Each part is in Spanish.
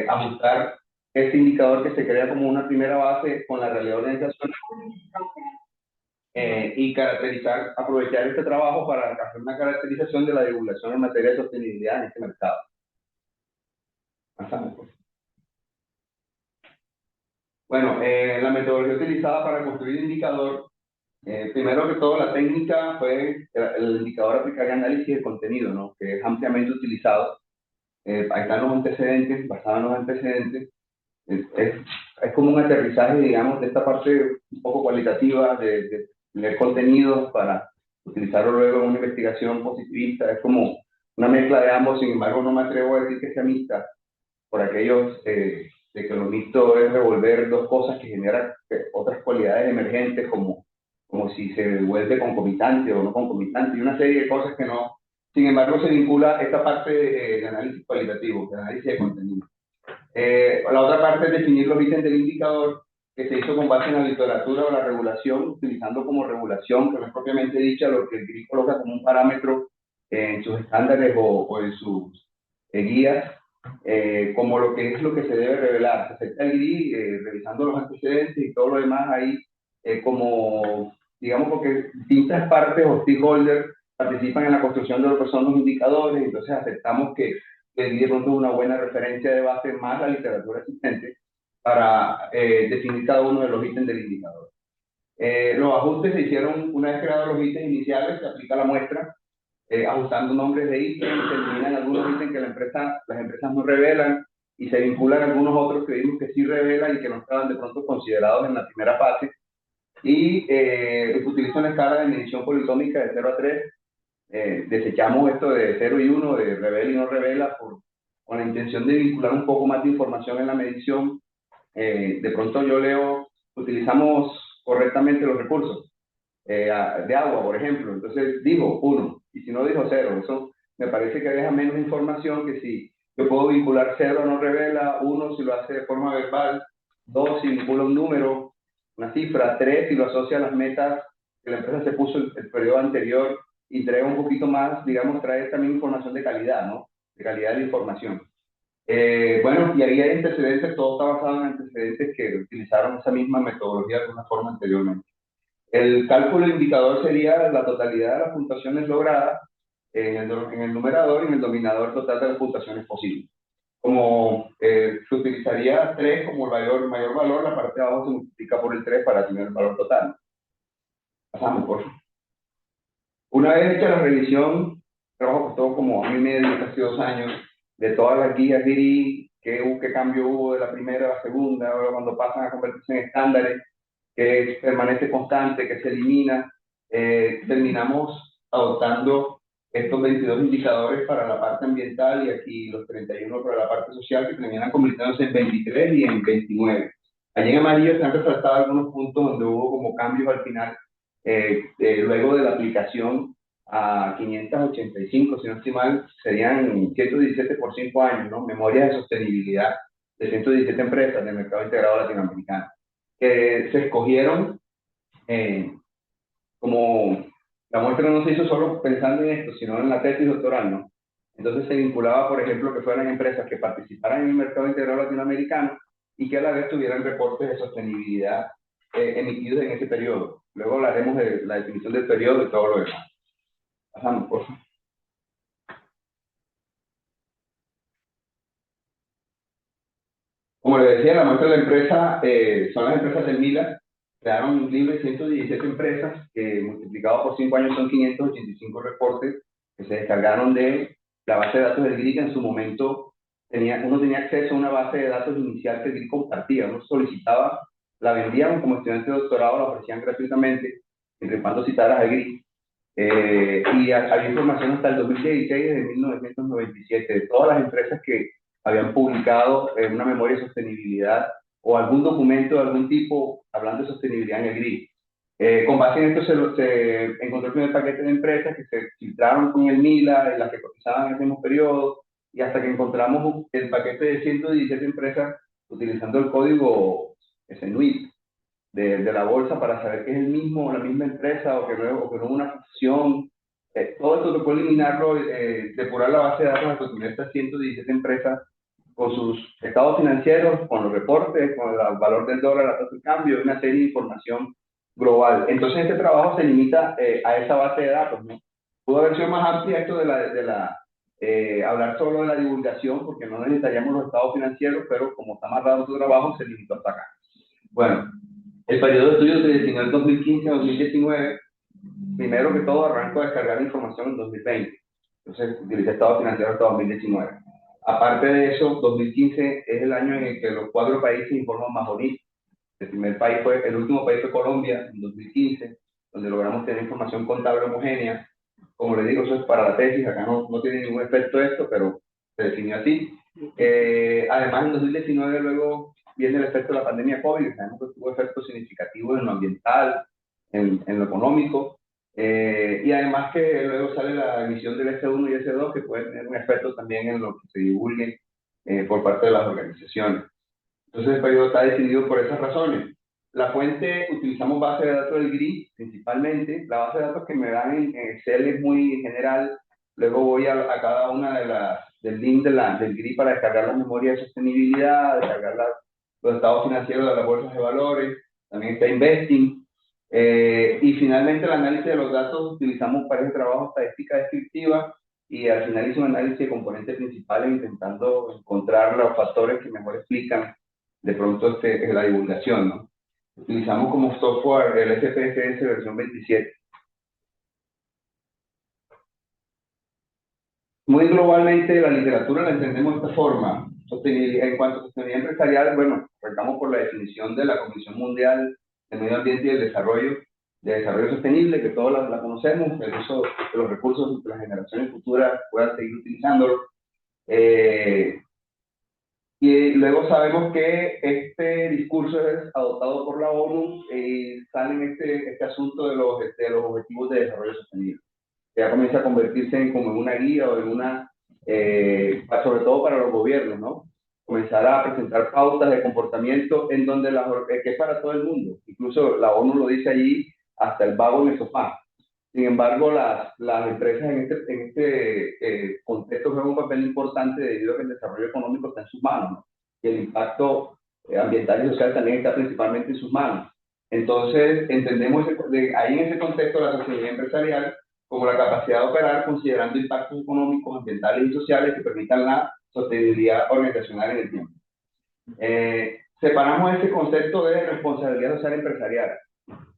ajustar este indicador que se crea como una primera base con la realidad organizacional y caracterizar, aprovechar este trabajo para hacer una caracterización de la divulgación en materia de sostenibilidad en este mercado. Pasamos, pues. Bueno, la metodología utilizada para construir el indicador, primero que todo, la técnica fue el indicador aplicaría análisis de contenido, ¿no? Que es ampliamente utilizado. Ahí están los antecedentes, basados en los antecedentes. Es, es, es como un aterrizaje, digamos, de esta parte un poco cualitativa de leer contenidos para utilizarlo luego en una investigación positivista. Es como una mezcla de ambos, sin embargo, no me atrevo a decir que sea mixta, por aquellos de que lo mixto es revolver dos cosas que generan otras cualidades emergentes, como si se vuelve concomitante o no concomitante, y una serie de cosas que no. Sin embargo, se vincula esta parte de análisis cualitativo, de análisis de contenido. La otra parte es definir los ítems del indicador, que se hizo con base en la literatura o la regulación, utilizando como regulación, que no es propiamente dicha, lo que el GRI coloca como un parámetro en sus estándares o en sus guías, como lo que es lo que se debe revelar. Se acepta el GRI, revisando los antecedentes y todo lo demás ahí, como, digamos, porque distintas partes o stakeholders participan en la construcción de lo que son los indicadores, entonces aceptamos que de pronto una buena referencia de base más la literatura existente para definir cada uno de los ítems del indicador. Los ajustes se hicieron una vez creados los ítems iniciales, se aplica la muestra, ajustando nombres de ítems, se eliminan algunos ítems que las empresas no revelan y se vinculan algunos otros que vimos que sí revelan y que no estaban de pronto considerados en la primera fase. Y se utiliza una escala de medición politómica de 0 a 3. Desechamos esto de 0 y 1, de revela y no revela, con la intención de vincular un poco más de información en la medición. De pronto yo leo, utilizamos correctamente los recursos de agua, por ejemplo. Entonces digo 1, y si no digo 0. Eso me parece que deja menos información que si yo puedo vincular 0 no revela, 1 si lo hace de forma verbal, 2 si vincula un número, una cifra, 3 si lo asocia a las metas que la empresa se puso el periodo anterior, y trae un poquito más, digamos, trae también información de calidad, ¿no? De calidad de la información. Bueno, y ahí hay antecedentes, todo está basado en antecedentes que utilizaron esa misma metodología de alguna forma anteriormente. El cálculo indicador sería la totalidad de las puntuaciones logradas en el numerador y en el dominador total de las puntuaciones posibles. Como se utilizaría 3 como el mayor valor, la parte de abajo se multiplica por el 3 para tener el valor total. Pasamos, por favor. Una vez hecha la revisión, trabajo costó como año y medio, casi 2 años, de todas las guías GRI, qué cambio hubo de la primera a la segunda, ahora cuando pasan a convertirse en estándares, que permanece constante, que se elimina. Terminamos adoptando estos 22 indicadores para la parte ambiental y aquí los 31 para la parte social, que terminan convirtiéndose en 23 y en 29. Allí en amarillo se han resaltado algunos puntos donde hubo como cambios al final, luego de la aplicación a 585, si no estoy mal, serían 117 por 5 años, ¿no? Memorias de sostenibilidad de 117 empresas del mercado integrado latinoamericano, que se escogieron eh, como, la muestra no se hizo solo pensando en esto, sino en la tesis doctoral, ¿no? Entonces se vinculaba, por ejemplo, que fueran empresas que participaran en el mercado integrado latinoamericano y que a la vez tuvieran reportes de sostenibilidad emitidos en ese periodo. Luego hablaremos de la definición del periodo y todo lo demás. Pasamos, por favor. Como les decía, la muestra de la empresa son las empresas del MILA. Crearon libre 117 empresas que multiplicado por 5 años son 585 reportes que se descargaron de la base de datos del GRI, que en su momento uno tenía acceso a una base de datos inicial que el GRI compartía. Uno solicitaba, la vendían como estudiante de doctorado, la ofrecían gratuitamente, siempre y cuando citaras al GRI. Y había información hasta el 2016, desde 1997, de todas las empresas que habían publicado una memoria de sostenibilidad o algún documento de algún tipo hablando de sostenibilidad en el GRI. Con base en esto se encontró el primer paquete de empresas que se filtraron con el MILA, en las que cotizaban en el mismo periodo, y hasta que encontramos el paquete de 117 empresas utilizando el código SNUIP de la bolsa para saber que es el mismo, la misma empresa o que no hubo una fusión. Todo esto tocó eliminarlo, depurar la base de datos hasta tener estas 117 empresas con sus estados financieros, con los reportes, con el valor del dólar, la tasa de cambio, una serie de información global. Entonces este trabajo se limita a esa base de datos, ¿no? Pudo haber sido más amplia esto hablar solo de la divulgación, porque no necesitaríamos los estados financieros, pero como está amarrado tu trabajo, se limitó hasta acá. Bueno, el periodo de estudio se destinó el 2015 a 2019. Primero que todo, arranco a descargar información en 2020. Entonces, utilicé estado financiero hasta 2019. Aparte de eso, 2015 es el año en el que los 4 países informan más bonitos. El último país fue Colombia en 2015, donde logramos tener información contable homogénea. Como les digo, eso es para la tesis, acá no tiene ningún efecto esto, pero se definió así. Además, en 2019 luego viene el efecto de la pandemia COVID, sabemos que tuvo efectos significativos en lo ambiental, en lo económico, y además que luego sale la emisión del S1 y S2, que puede tener un efecto también en lo que se divulgue por parte de las organizaciones. Entonces el periodo está decidido por esas razones. La fuente, utilizamos base de datos del GRI principalmente. La base de datos que me dan en Excel es muy general. Luego voy a cada una del link del GRI para descargar la memoria de sostenibilidad, descargar los estados financieros de las bolsas de valores. También está Investing. Y finalmente el análisis de los datos, utilizamos para ese trabajo estadística descriptiva y al final hice un análisis de componentes principales intentando encontrar los factores que mejor explican de pronto es la divulgación, ¿no? Utilizamos como software el SPSS versión 27. Muy globalmente la literatura la entendemos de esta forma. En cuanto a sostenibilidad empresarial, bueno, arrancamos por la definición de la Comisión Mundial de Medio Ambiente y el Desarrollo, de Desarrollo Sostenible, que todos la conocemos, el uso de los recursos de las generaciones futuras puedan seguir utilizándolo. Y luego sabemos que este discurso es adoptado por la ONU y sale en este asunto de los objetivos de desarrollo sostenible. Ya comienza a convertirse como en una guía o en sobre todo para los gobiernos, ¿no? Comenzará a presentar pautas de comportamiento en donde que es para todo el mundo. Incluso la ONU lo dice allí, hasta el vago en el sofá. Sin embargo, las empresas en este contexto juegan un papel importante debido a que el desarrollo económico está en sus manos, ¿no? Y el impacto ambiental y social también está principalmente en sus manos. Entonces, entendemos ahí en ese contexto la sostenibilidad empresarial como la capacidad de operar considerando impactos económicos, ambientales y sociales que permitan la sostenibilidad organizacional en el tiempo. Separamos este concepto de responsabilidad social empresarial,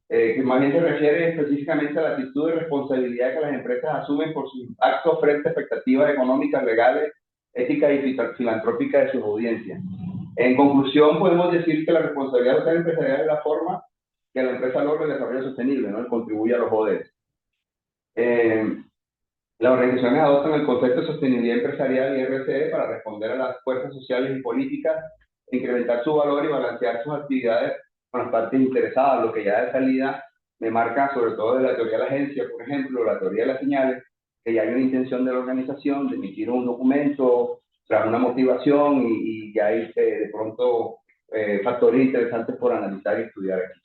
que más bien se refiere específicamente a la actitud de responsabilidad que las empresas asumen por sus impactos frente a expectativas económicas, legales, éticas y filantrópicas de sus audiencias. En conclusión, podemos decir que la responsabilidad social empresarial es la forma que la empresa logra el desarrollo sostenible, ¿no? Y contribuye a los ODS. Las organizaciones adoptan el concepto de sostenibilidad empresarial y RCE para responder a las fuerzas sociales y políticas, incrementar su valor y balancear sus actividades con las partes interesadas, lo que ya de salida me marca, sobre todo de la teoría de la agencia, por ejemplo, la teoría de las señales, que ya hay una intención de la organización de emitir un documento tras una motivación y ya hay de pronto factores interesantes por analizar y estudiar aquí.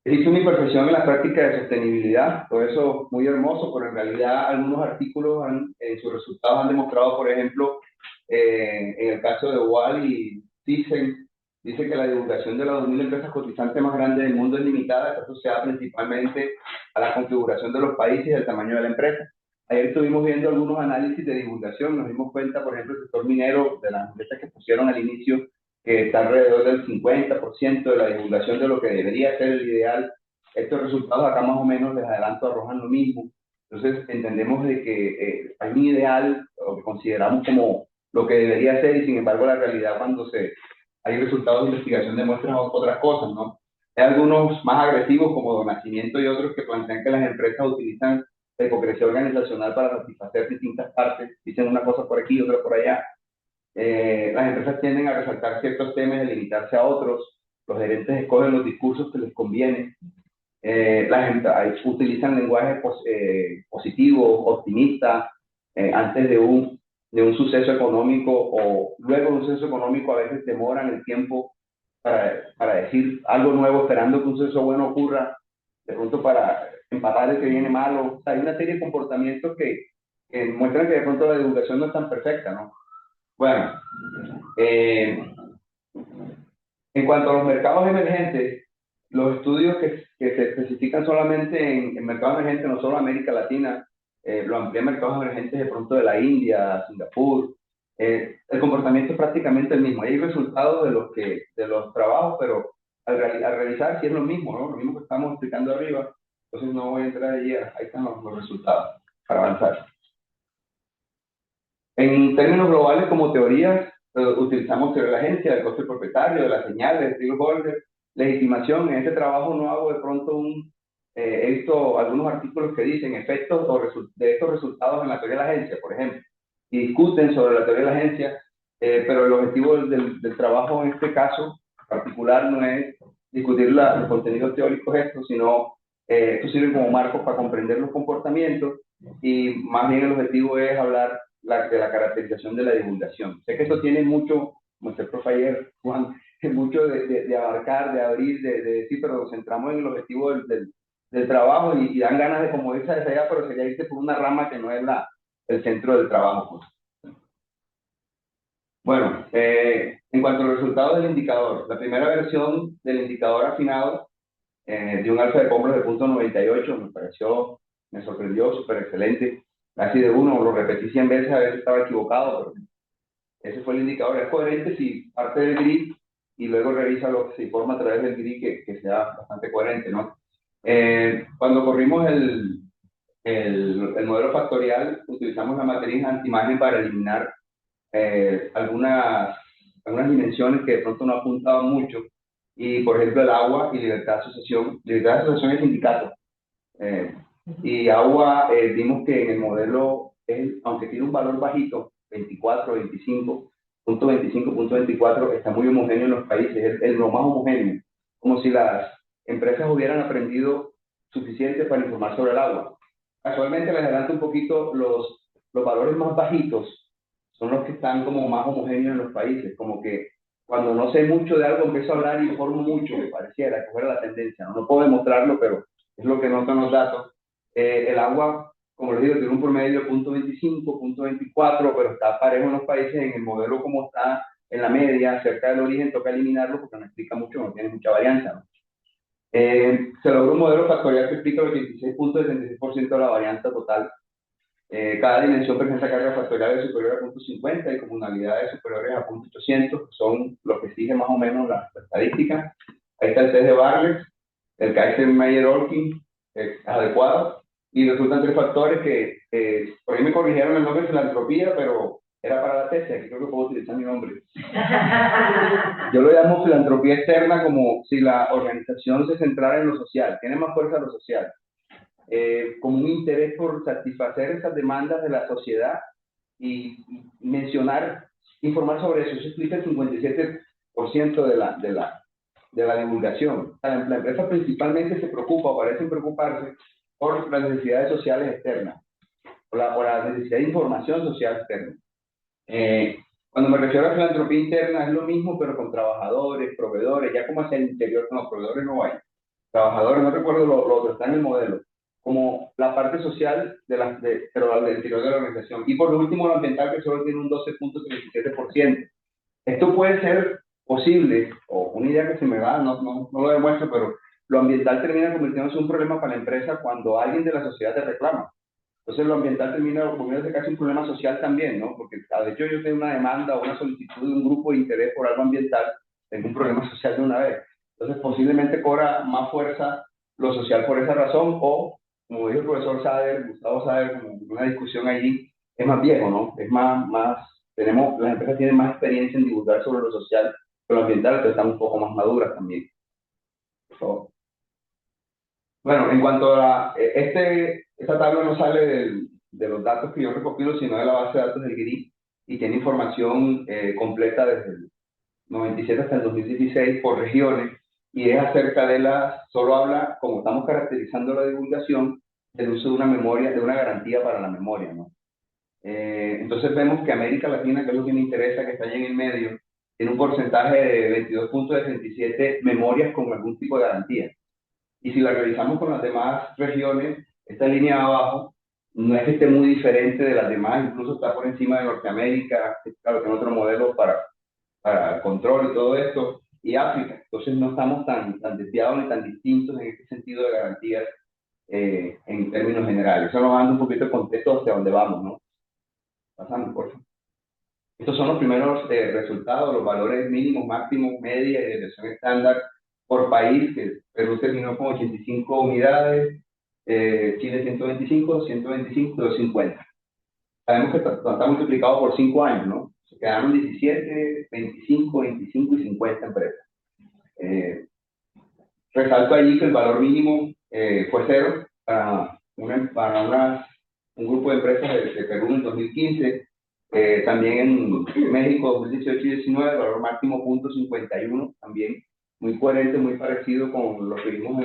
Existe una imperfección en la práctica de sostenibilidad, todo eso muy hermoso, pero en realidad algunos artículos en sus resultados han demostrado, por ejemplo, en el caso de Wall y Thyssen, dice que la divulgación de las 2.000 empresas cotizantes más grandes del mundo es limitada, está asociada principalmente a la configuración de los países y al tamaño de la empresa. Ayer estuvimos viendo algunos análisis de divulgación, nos dimos cuenta, por ejemplo, el sector minero, de las empresas que pusieron al inicio, que está alrededor del 50% de la divulgación de lo que debería ser el ideal. Estos resultados acá más o menos, les adelanto, arrojan lo mismo. Entonces entendemos de que hay un ideal, o que consideramos como lo que debería ser, y sin embargo la realidad cuando hay resultados de investigación demuestran otras cosas, ¿no? Hay algunos más agresivos como Donacimiento y otros que plantean que las empresas utilizan la hipocresía organizacional para satisfacer distintas partes, dicen una cosa por aquí, otra por allá. Las empresas tienden a resaltar ciertos temas y limitarse a otros. Los gerentes escogen los discursos que les convienen. Utilizan lenguaje positivo, optimista, antes de un suceso económico o luego de un suceso económico. A veces demoran el tiempo para decir algo nuevo, esperando que un suceso bueno ocurra, de pronto para empatar el que viene malo. O sea, hay una serie de comportamientos que que muestran que de pronto la divulgación no es tan perfecta, ¿no? Bueno, eh, en cuanto a los mercados emergentes, los estudios que se especifican solamente en mercados emergentes, no solo América Latina, lo amplían mercados emergentes de pronto de la India, Singapur, el comportamiento es prácticamente el mismo. Hay resultados de los trabajos, pero al realizar sí es lo mismo, ¿no? Lo mismo que estamos explicando arriba, entonces no voy a entrar allí, ahí están los resultados para avanzar. En términos globales, como teorías, utilizamos teoría de la agencia, del coste del propietario, de las señales, de stakeholder, legitimación. En este trabajo no hago de pronto he visto algunos artículos que dicen efectos de estos resultados en la teoría de la agencia, por ejemplo, y discuten sobre la teoría de la agencia, pero el objetivo del trabajo en este caso particular no es discutir los contenidos teóricos estos, sino estos sirven como marcos para comprender los comportamientos y más bien el objetivo es hablar de la caracterización de la divulgación. Sé que esto tiene mucho, como usted profe ayer, Juan, mucho de abarcar, de abrir, de decir, pero nos centramos en el objetivo del trabajo y dan ganas de como irse hacia allá, pero sería irse por una rama que no es el centro del trabajo. Pues. Bueno, en cuanto a los resultados del indicador, la primera versión del indicador afinado de un alfa de compras de punto 98 me sorprendió, súper excelente, casi de uno, lo repetí 100 veces, a veces estaba equivocado, pero ese fue el indicador, es coherente si parte del grid y luego revisa lo que se informa a través del grid que sea bastante coherente, ¿no? Cuando corrimos el modelo factorial, utilizamos la matriz antiimagen para eliminar algunas dimensiones que de pronto no apuntaban mucho, y por ejemplo el agua y libertad de asociación es sindicato. Y agua, vimos que en el modelo, aunque tiene un valor bajito, 24, 25, punto 25, punto 24, está muy homogéneo en los países, es lo más homogéneo, como si las empresas hubieran aprendido suficiente para informar sobre el agua. Casualmente les adelanto un poquito, los valores más bajitos son los que están como más homogéneos en los países, como que cuando no sé mucho de algo empiezo a hablar y informo mucho, me pareciera que fuera la tendencia, no puedo demostrarlo, pero es lo que notan los datos. El agua, como les digo, tiene un promedio de 0.25, 0.24, pero está parejo en los países, en el modelo como está en la media, cerca del origen, toca eliminarlo porque no explica mucho, no tiene mucha varianza, ¿no? Se logró un modelo factorial que explica el 86.76% de la varianza total. Cada dimensión presenta cargas factoriales superiores a 0.50 y comunalidades superiores a 0.800, son los que siguen más o menos la estadística. Ahí está el test de Bartlett, el Kaiser-Meyer-Olkin, es adecuado, y resultan tres factores que, por ahí me corrigieron el nombre de filantropía, pero era para la tesis, aquí creo que puedo utilizar mi nombre. Yo lo llamo filantropía externa, como si la organización se centrara en lo social, tiene más fuerza lo social. Como un interés por satisfacer esas demandas de la sociedad y mencionar, informar sobre eso. Eso explica el 57% de la divulgación. La empresa principalmente se preocupa o parece preocuparse por las necesidades sociales externas, por la necesidad de información social externa. Cuando me refiero a filantropía interna es lo mismo, pero con trabajadores, proveedores, ya como hacia el interior, con los proveedores no hay. Trabajadores, no recuerdo lo que está en el modelo, como la parte social, pero al interior de la organización. Y por último, lo ambiental, que solo tiene un 12.37%. Esto puede ser posible, o una idea que se me va, no lo demuestro, pero lo ambiental termina convirtiéndose en un problema para la empresa cuando alguien de la sociedad te reclama. Entonces lo ambiental termina convirtiéndose casi un problema social también, ¿no? Porque de hecho yo tengo una demanda o una solicitud de un grupo de interés por algo ambiental, tengo un problema social de una vez. Entonces posiblemente cobra más fuerza lo social por esa razón, o como dijo el profesor Sader, Gustavo Sader, como una discusión allí, es más viejo, ¿no? Es las empresas tienen más experiencia en divulgar sobre lo social que lo ambiental, pero están un poco más maduras también. Por favor. Bueno, en cuanto a esta tabla no sale de los datos que yo recopilo, sino de la base de datos del GRI, y tiene información completa desde el 97 hasta el 2016 por regiones, y es acerca solo habla, como estamos caracterizando la divulgación, del uso de una memoria, de una garantía para la memoria, ¿no? Entonces vemos que América Latina, que es lo que me interesa, que está ahí en el medio, tiene un porcentaje de 22.67 memorias con algún tipo de garantía. Y si la revisamos con las demás regiones, esta línea de abajo no es que esté muy diferente de las demás, incluso está por encima de Norteamérica, que claro, tiene otro modelo para control y todo esto, y África. Entonces no estamos tan desviados ni tan distintos en este sentido de garantías en términos generales. Eso nos da un poquito de contexto hacia dónde vamos, ¿no? Pasamos, por favor. Estos son los primeros resultados, los valores mínimos, máximos, media y desviación estándar por país, que Perú terminó con 85 unidades, Chile 125, 125, 250. Sabemos que está multiplicado por 5 años, ¿no? Se quedaron 17, 25, 25 y 50 empresas. Eh, Resalto allí que el valor mínimo fue cero para un grupo de empresas de Perú en 2015. También en México 2018 y 2019 el valor máximo 0.51, también muy coherente, muy parecido con lo que vimos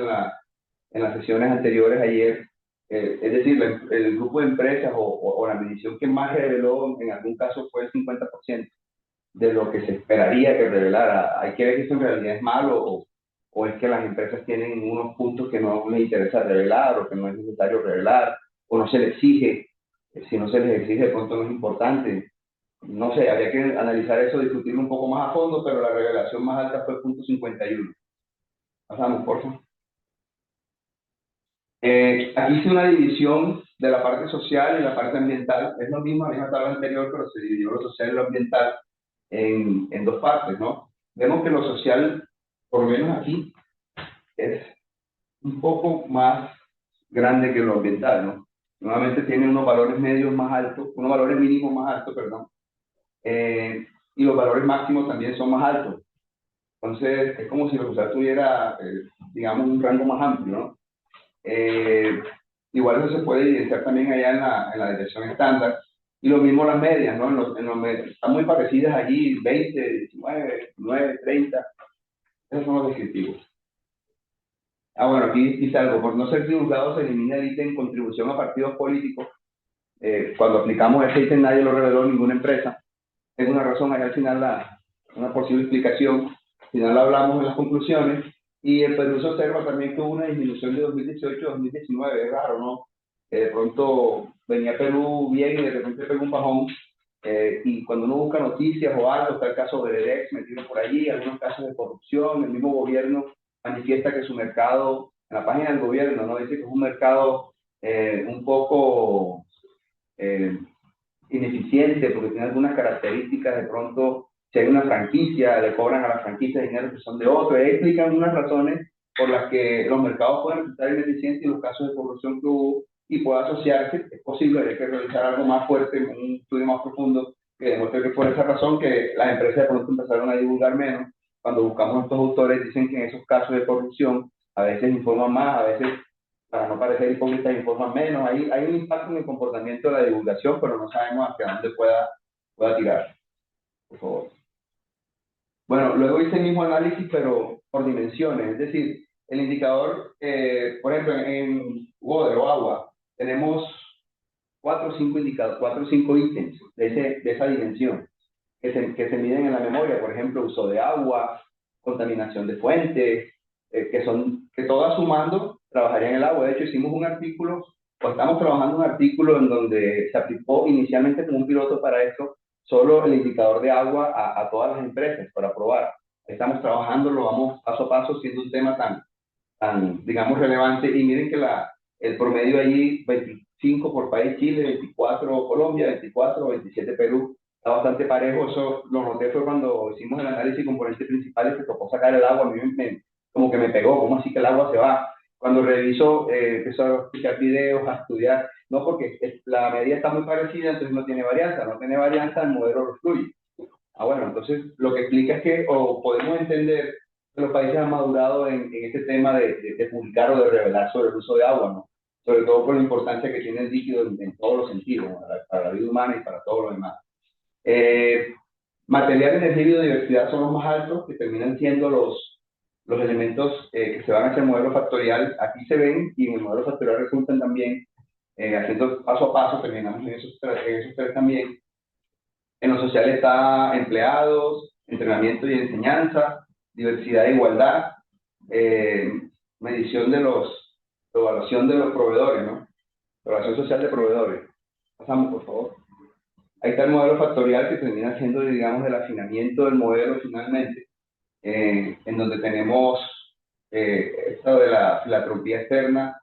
en las sesiones anteriores ayer. Es decir, el grupo de empresas o la medición que más reveló en algún caso fue el 50% de lo que se esperaría que revelara. Hay que ver si eso en realidad es malo o es que las empresas tienen unos puntos que no les interesa revelar o que no es necesario revelar o no se les exige. Si no se les exige, de pronto no es importante. No sé, habría que analizar eso, discutirlo un poco más a fondo, pero la revelación más alta fue 0.51. Pasamos, por favor. Aquí hice una división de la parte social y la parte ambiental. Es lo mismo, la misma tabla anterior, pero se dividió lo social y lo ambiental en dos partes, ¿no? Vemos que lo social, por lo menos aquí, es un poco más grande que lo ambiental, ¿no? Nuevamente tiene unos valores medios más altos, unos valores mínimos más altos, perdón, y los valores máximos también son más altos. Entonces, es como si lo social tuviera, digamos, un rango más amplio, ¿no? Eh, Igual eso se puede evidenciar también allá en la dirección estándar. Y lo mismo las medias, ¿no? En los medios, están muy parecidas allí, 20, 19, 9, 30. Esos son los descriptivos. Ah, bueno, aquí dice algo. Por no ser divulgado se elimina el ítem contribución a partidos políticos. Cuando aplicamos ese ítem nadie lo reveló ninguna empresa. Es una razón, ahí al final una posible explicación. Al final lo hablamos en las conclusiones. Y en Perú se observa también que hubo una disminución de 2018 a 2019. Es raro, ¿no? De pronto venía Perú bien y de repente pegó un bajón. Y cuando uno busca noticias o algo, está el caso de Derex metido por allí, algunos casos de corrupción, el mismo gobierno manifiesta que su mercado, en la página del gobierno, ¿no? Dice que es un mercado un poco eh, ineficiente porque tiene algunas características, de pronto, si hay una franquicia, le cobran a la franquicia dinero que son de otro, y explican unas razones por las que los mercados pueden resultar ineficientes y los casos de corrupción que hubo y puede asociarse, es posible, hay que realizar algo más fuerte, un estudio más profundo que demuestre que por esa razón que las empresas de pronto empezaron a divulgar menos. Cuando buscamos estos autores dicen que en esos casos de corrupción a veces informan más, a veces para no parecer hipócritas informan menos. Hay un impacto en el comportamiento de la divulgación, pero no sabemos hacia dónde pueda tirar, por favor. Bueno, luego hice el mismo análisis, pero por dimensiones, es decir, el indicador, por ejemplo, en water o agua, tenemos 4 o 5 indicadores, 4 o 5 ítems de esa dimensión que se miden en la memoria, por ejemplo, uso de agua, contaminación de fuentes, que todas sumando trabajarían en el agua. De hecho, hicimos un artículo, o estamos trabajando un artículo en donde se aplicó inicialmente como un piloto para esto, solo el indicador de agua a todas las empresas para probar. Estamos trabajando, lo vamos paso a paso, siendo un tema tan digamos, relevante. Y miren que el promedio allí, 25 por país Chile, 24 Colombia, 24, 27 Perú, está bastante parejo. Eso lo noté fue cuando hicimos el análisis de componentes principales que tocó sacar el agua. A mí como que me pegó, ¿cómo así que el agua se va? Cuando reviso, empezó a escuchar videos, a estudiar, no porque la medida está muy parecida, entonces no tiene varianza, no tiene varianza, el modelo lo fluye. Ah, bueno, entonces lo que explica es que, o podemos entender que los países han madurado en este tema de publicar o de revelar sobre el uso de agua, ¿no? Sobre todo por la importancia que tiene el líquido en todos los sentidos, ¿no? Para la vida humana y para todo lo demás. Eh, Material, energía y biodiversidad son los más altos, que terminan siendo los elementos que se van hacia el modelo factorial. Aquí se ven y en el modelo factorial resultan también, haciendo paso a paso, terminamos en esos tres también. En lo social está empleados, entrenamiento y enseñanza, diversidad e igualdad, eh, medición evaluación de los proveedores, ¿no? Relación social de proveedores. Pasamos, por favor. Ahí está el modelo factorial que termina siendo, digamos, el afinamiento del modelo finalmente, en donde tenemos esto de la filantropía externa,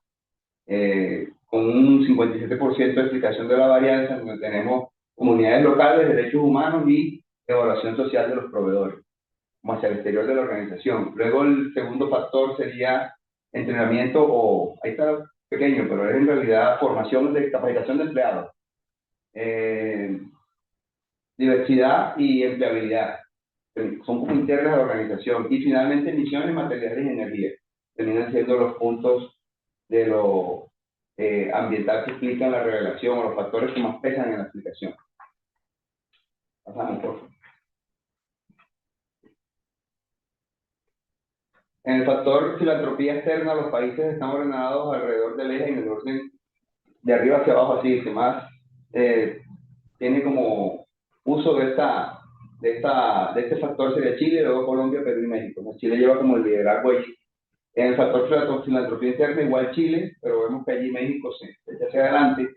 con un 57% de explicación de la varianza, en donde tenemos comunidades locales, derechos humanos y evaluación social de los proveedores, como hacia el exterior de la organización. Luego el segundo factor sería entrenamiento o, ahí está pequeño, pero es en realidad formación de capacitación de empleados. Eh, Diversidad y empleabilidad, son como internas a la organización. Y finalmente, emisiones, materiales y energía. Terminan siendo los puntos de lo ambiental que explican la revelación o los factores que más pesan en la explicación. Pasamos, por favor. En el factor filantropía externa, los países están ordenados alrededor del eje en el orden de arriba hacia abajo, así que más eh, tiene como uso de este factor sería Chile, luego Colombia, Perú y México. ¿No? Chile lleva como el liderazgo allí. En el factor filantropía interna, igual Chile, pero vemos que allí México se echa hacia adelante.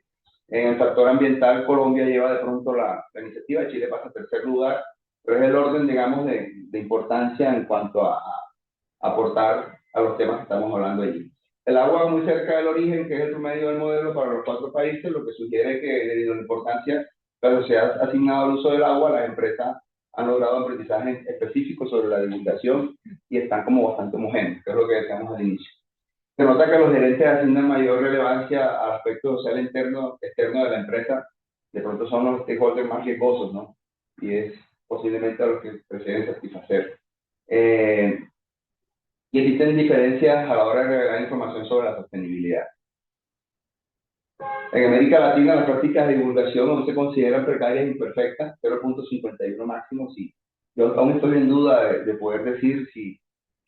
En el factor ambiental, Colombia lleva de pronto la iniciativa, Chile pasa a tercer lugar, pero es el orden, digamos, de importancia en cuanto a aportar a los temas que estamos hablando allí. El agua muy cerca del origen, que es el promedio del modelo para los cuatro países, lo que sugiere que debido a la importancia que la sociedad ha asignado al uso del agua, las empresas han logrado aprendizajes específicos sobre la divulgación y están como bastante homogéneos, que es lo que decíamos al inicio. Se nota que los gerentes asignan mayor relevancia al aspecto social externo de la empresa, de pronto son los stakeholders más riesgosos, ¿no? Y es posiblemente a los que prefieren satisfacer. Eh, y existen diferencias a la hora de revelar información sobre la sostenibilidad. En América Latina, las prácticas de divulgación aún se consideran precarias e imperfectas, 0.51 máximo, sí. Yo aún estoy en duda de poder decir si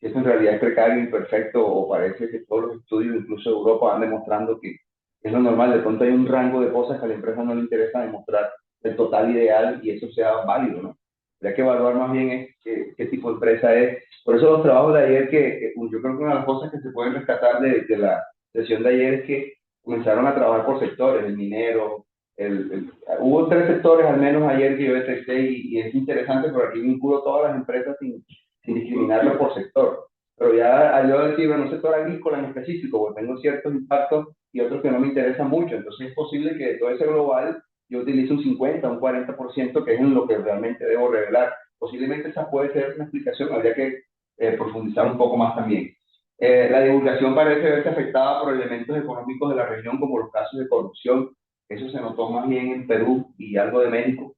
esto en realidad es precario, imperfecto, o parece que todos los estudios, incluso de Europa, van demostrando que es lo normal. De pronto hay un rango de cosas que a la empresa no le interesa demostrar el total ideal y eso sea válido, ¿no? Habría que evaluar más bien qué tipo de empresa es. Por eso los trabajos de ayer, que yo creo que una de las cosas que se pueden rescatar de la sesión de ayer es que comenzaron a trabajar por sectores, el minero, hubo tres sectores al menos ayer que yo detecté y es interesante porque aquí vinculo todas las empresas sin discriminarlo por sector. Pero ya al yo decir, bueno, un sector agrícola en específico, porque tengo ciertos impactos y otros que no me interesan mucho, entonces es posible que de todo ese global yo utilice un 50, un 40%, que es en lo que realmente debo revelar. Posiblemente esa puede ser una explicación, habría que profundizar un poco más también. La divulgación parece verse afectada por elementos económicos de la región, como los casos de corrupción. Eso se notó más bien en Perú y algo de México.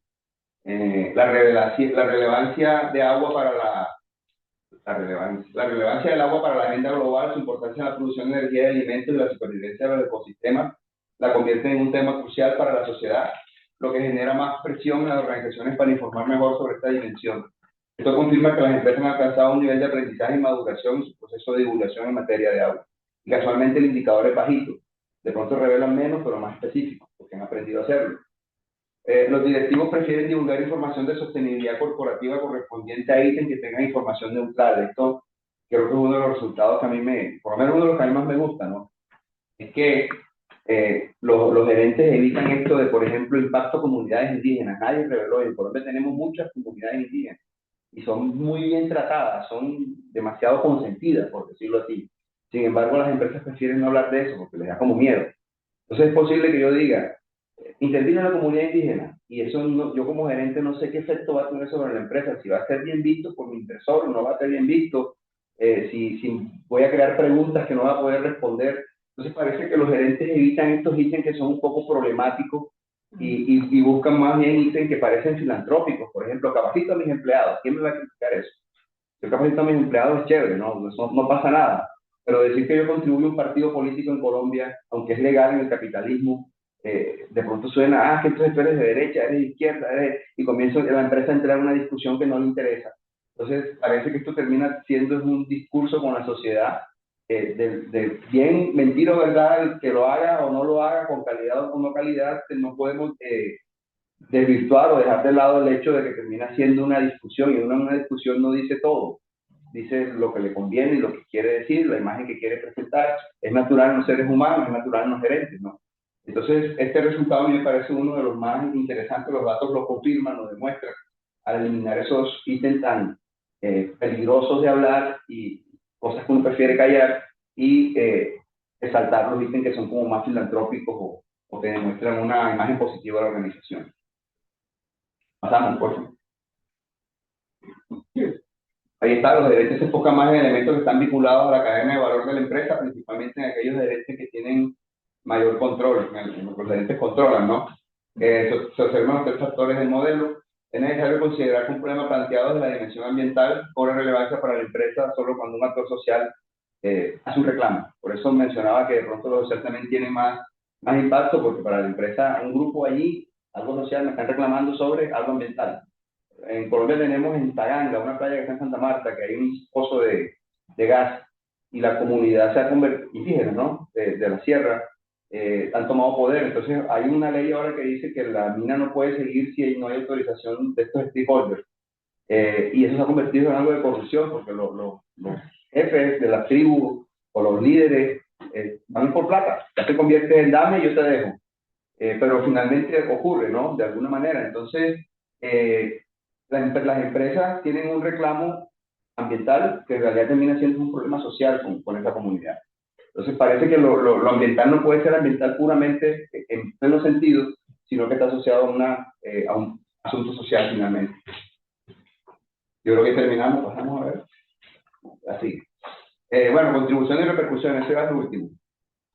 La relevancia de agua para la relevancia del agua para la agenda global, su importancia en la producción de energía y alimentos y la supervivencia de los ecosistemas, la convierte en un tema crucial para la sociedad, lo que genera más presión en las organizaciones para informar mejor sobre esta dimensión. Esto confirma que las empresas han alcanzado un nivel de aprendizaje y maduración en su proceso de divulgación en materia de agua. Y casualmente el indicador es bajito. De pronto revelan menos, pero más específicos, porque han aprendido a hacerlo. Los directivos prefieren divulgar información de sostenibilidad corporativa correspondiente a ítems que tengan información neutral. Esto creo que es uno de los resultados que a mí por lo menos uno de los que a mí más me gusta, ¿no? Es que los gerentes evitan esto de, por ejemplo, impacto a comunidades indígenas. Nadie reveló, en Colombia tenemos muchas comunidades indígenas y son muy bien tratadas, son demasiado consentidas, por decirlo así. Sin embargo, las empresas prefieren no hablar de eso porque les da como miedo. Entonces es posible que yo diga, intervino la comunidad indígena y eso yo como gerente no sé qué efecto va a tener sobre la empresa, si va a ser bien visto por mi inversor o no va a ser bien visto, si voy a crear preguntas que no va a poder responder. Entonces parece que los gerentes evitan estos ítems que son un poco problemáticos y buscan más bien ítems que parecen filantrópicos. Por ejemplo, capacito a mis empleados. ¿Quién me va a criticar eso? Yo capacito a mis empleados es chévere, no pasa nada. Pero decir que yo contribuyo a un partido político en Colombia, aunque es legal en el capitalismo, de pronto suena, que entonces tú eres de derecha, eres de izquierda, y comienza la empresa a entrar en una discusión que no le interesa. Entonces, parece que esto termina siendo un discurso con la sociedad de bien, mentira o verdad, el que lo haga o no lo haga, con calidad o no calidad, no podemos desvirtuar o dejar de lado el hecho de que termina siendo una discusión y una discusión no dice todo, dice lo que le conviene y lo que quiere decir, la imagen que quiere presentar. Es natural en los seres humanos, es natural en los gerentes, ¿no? Entonces, este resultado a mí me parece uno de los más interesantes, los datos lo confirman, lo demuestran, al eliminar esos ítems tan peligrosos de hablar y cosas que uno prefiere callar y exaltar los ítems que son como más filantrópicos o que demuestran una imagen positiva de la organización. Pasamos, por favor. Ahí está, los gerentes se enfocan más en elementos que están vinculados a la cadena de valor de la empresa, principalmente en aquellos gerentes que tienen mayor control, los gerentes controlan, ¿no? Se observan los tres factores del modelo. Es necesario considerar que un problema planteado desde la dimensión ambiental cobra relevancia para la empresa solo cuando un actor social hace un reclamo. Por eso mencionaba que de pronto lo social también tiene más impacto, porque para la empresa, un grupo allí, algo social, me están reclamando sobre algo ambiental. En Colombia tenemos en Taganga, una playa que está en Santa Marta, que hay un pozo de gas y la comunidad se ha convertido, indígena, ¿no? De la sierra, han tomado poder. Entonces hay una ley ahora que dice que la mina no puede seguir si no hay autorización de estos stakeholders. Y eso se ha convertido en algo de corrupción porque los jefes de las tribus o los líderes van por plata. Ya se convierte en dame y yo te dejo. Pero finalmente ocurre, ¿no? De alguna manera. Entonces, las empresas tienen un reclamo ambiental que en realidad termina siendo un problema social con esa comunidad. Entonces parece que lo ambiental no puede ser ambiental puramente en pleno sentido, sino que está asociado a un asunto social finalmente. Yo creo que terminamos, pasamos a ver. Así. Bueno, contribución y repercusión, ese es el último.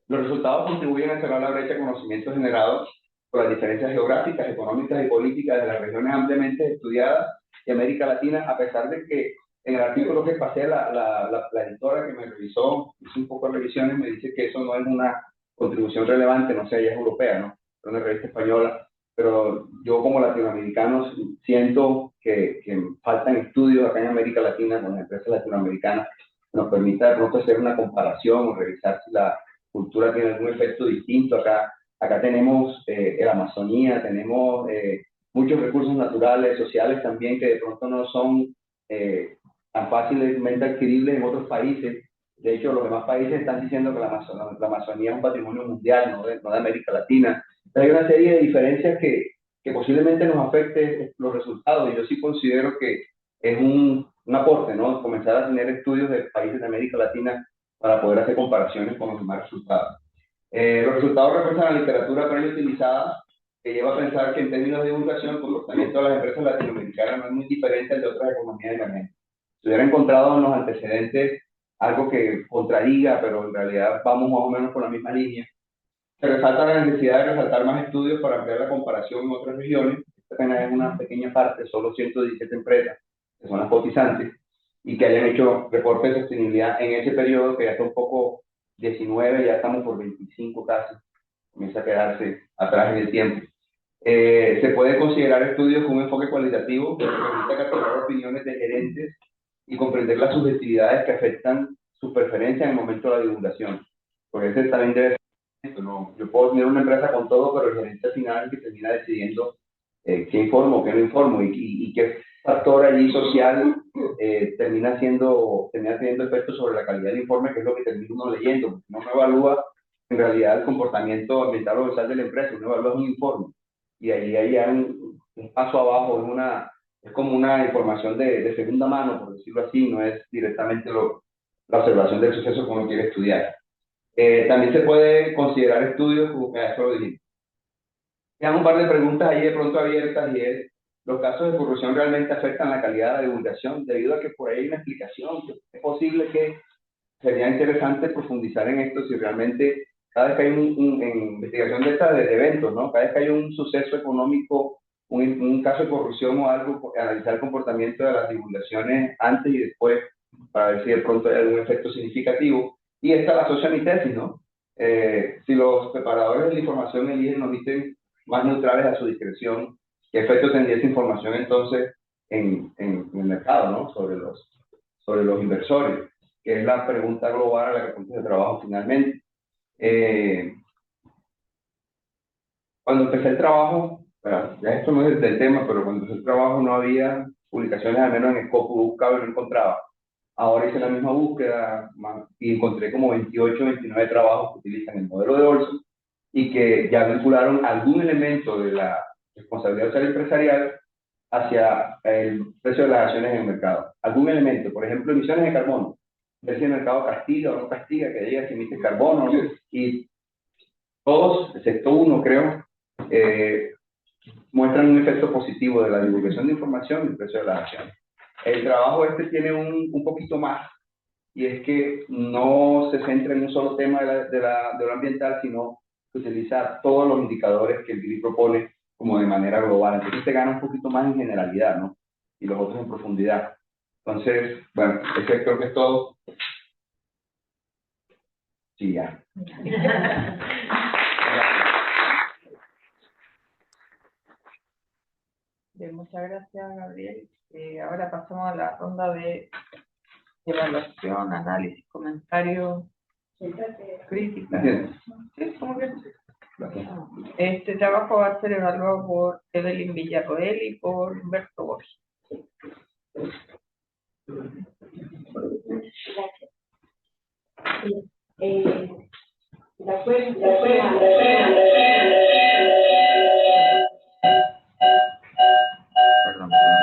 Los resultados contribuyen a cerrar la brecha de conocimientos generados por las diferencias geográficas, económicas y políticas de las regiones ampliamente estudiadas de América Latina, a pesar de que en el artículo que pasé, la editora que me revisó, hizo un poco de revisiones, me dice que eso no es una contribución relevante, no sé, ella es europea, ¿no? Es una revista española, pero yo como latinoamericano siento que faltan estudios acá en América Latina con las empresas latinoamericanas que nos permita de pronto hacer una comparación o revisar si la cultura tiene algún efecto distinto. Acá tenemos la Amazonía, tenemos muchos recursos naturales, sociales también, que de pronto no son tan fácilmente adquiribles en otros países. De hecho, los demás países están diciendo que la Amazonía es un patrimonio mundial, no de América Latina. Pero hay una serie de diferencias que posiblemente nos afecte los resultados, y yo sí considero que es un aporte, ¿no? Comenzar a tener estudios de países de América Latina para poder hacer comparaciones con los demás resultados. Los resultados refuerzan la literatura previa utilizada, que lleva a pensar que en términos de divulgación, el comportamiento de las empresas latinoamericanas no es muy diferente al de otras economías emergentes. Si hubiera encontrado en los antecedentes algo que contradiga, pero en realidad vamos más o menos por la misma línea, se resalta la necesidad de resaltar más estudios para ampliar la comparación en otras regiones. Esta apenas es una pequeña parte, solo 117 empresas, que son las cotizantes, y que hayan hecho reportes de sostenibilidad en ese periodo, que ya está un poco 19, ya estamos por 25 casi, comienza a quedarse atrás en el tiempo. Se puede considerar estudios con un enfoque cualitativo que permita capturar opiniones de gerentes y comprender las subjetividades que afectan sus preferencias en el momento de la divulgación. Porque ese también debe ser, ¿no? Yo puedo tener una empresa con todo, pero el gerente al final es el que termina decidiendo qué informo, qué no informo y qué factor allí social termina teniendo efectos sobre la calidad del informe, que es lo que termina uno leyendo, porque no me evalúa en realidad el comportamiento ambiental o social de la empresa, uno evalúa un informe. Y ahí hay un paso abajo, es como una información de segunda mano, por decirlo así, no es directamente la observación del suceso que uno quiere estudiar. También se puede considerar estudios, eso lo dijimos. Quedan un par de preguntas ahí de pronto abiertas y es, ¿los casos de corrupción realmente afectan la calidad de la divulgación? Debido a que por ahí hay una explicación, que es posible que sería interesante profundizar en esto si realmente cada vez que hay en investigación de estas de eventos, ¿no? Cada vez que hay un suceso económico, un caso de corrupción o algo, analizar el comportamiento de las divulgaciones antes y después para ver si de pronto hay algún efecto significativo. Y esta la asocia a mi tesis, ¿no? Si los preparadores de la información eligen los ítems más neutrales a su discreción, ¿qué efecto tendría esa información entonces en el mercado, ¿no? Sobre los inversores, que es la pregunta global a la que apunta el trabajo finalmente. Cuando empecé el trabajo, bueno, ya esto no es del tema, pero cuando empecé el trabajo no había publicaciones, al menos en Scopus buscaba y no encontraba. Ahora hice la misma búsqueda y encontré como 28, 29 trabajos que utilizan el modelo de Olson y que ya vincularon algún elemento de la responsabilidad social empresarial hacia el precio de las acciones en el mercado. Algún elemento, por ejemplo, emisiones de carbono. Ver si el mercado castiga o no castiga, que diga si emite carbono, y todos, excepto uno creo, muestran un efecto positivo de la divulgación de información y el precio de las acciones. El trabajo este tiene un poquito más, y es que no se centra en un solo tema de lo ambiental, sino que utiliza todos los indicadores que el GRI propone como de manera global. Entonces se gana un poquito más en generalidad, ¿no? Y los otros en profundidad. Entonces, bueno, ese creo que es todo. Sí, ya. Bien, muchas gracias, Gabriel. Ahora pasamos a la ronda de evaluación, análisis, comentarios, críticas. Sí, ¿cómo que sí? Este trabajo va a ser evaluado por Evelyn Villarroel y por Humberto Borges. Gracias. De acuerdo